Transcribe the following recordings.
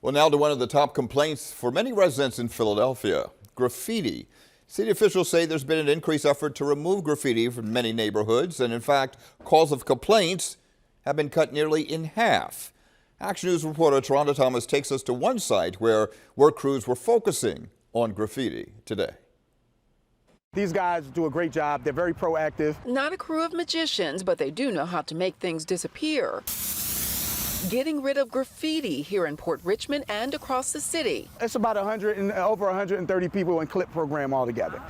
Well, now to one of the top complaints for many residents in Philadelphia, graffiti. City officials say there's been an increased effort to remove graffiti from many neighborhoods, and in fact, calls of complaints have been cut nearly in half. Action News reporter Toronto Thomas takes us to one site where work crews were focusing on graffiti today. These guys do a great job. They're very proactive. Not a crew of magicians, but they do know how to make things disappear. Getting rid of graffiti here in Port Richmond and across the city. It's about over 130 people in CLIP program altogether.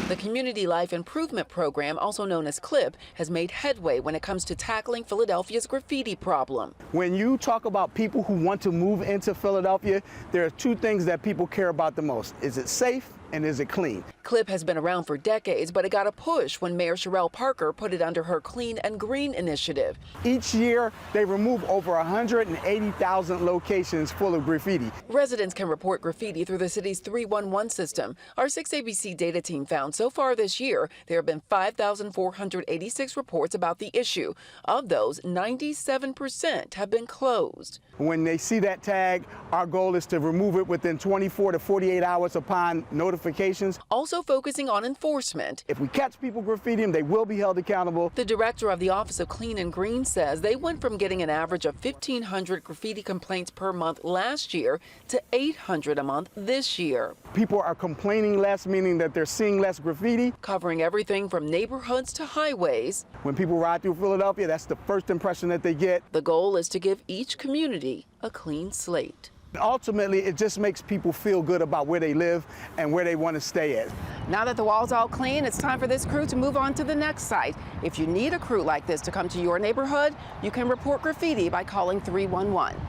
The Community Life Improvement Program, also known as CLIP, has made headway when it comes to tackling Philadelphia's graffiti problem. When you talk about people who want to move into Philadelphia, there are two things that people care about the most. Is it safe and is it clean? CLIP has been around for decades, but it got a push when Mayor Sherelle Parker put it under her Clean and Green initiative. Each year, they remove over 180,000 locations full of graffiti. Residents can report graffiti through the city's 311 system. Our 6ABC data team found so far this year, there have been 5,486 reports about the issue. Of those, 97% have been closed. When they see that tag, our goal is to remove it within 24 to 48 hours upon notifications. Also focusing on enforcement. If we catch people graffitiing, they will be held accountable. The director of the Office of Clean and Green says they went from getting an average of 1,500 graffiti complaints per month last year to 800 a month this year. People are complaining less, meaning that they're seeing less graffiti. Covering everything from neighborhoods to highways. When people ride through Philadelphia, that's the first impression that they get. The goal is to give each community a clean slate. Ultimately, it just makes people feel good about where they live and where they want to stay at. Now that the wall's all clean, it's time for this crew to move on to the next site. If you need a crew like this to come to your neighborhood, you can report graffiti by calling 311.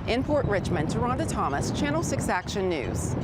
In Port Richmond, Toronto Thomas, Channel 6 Action News.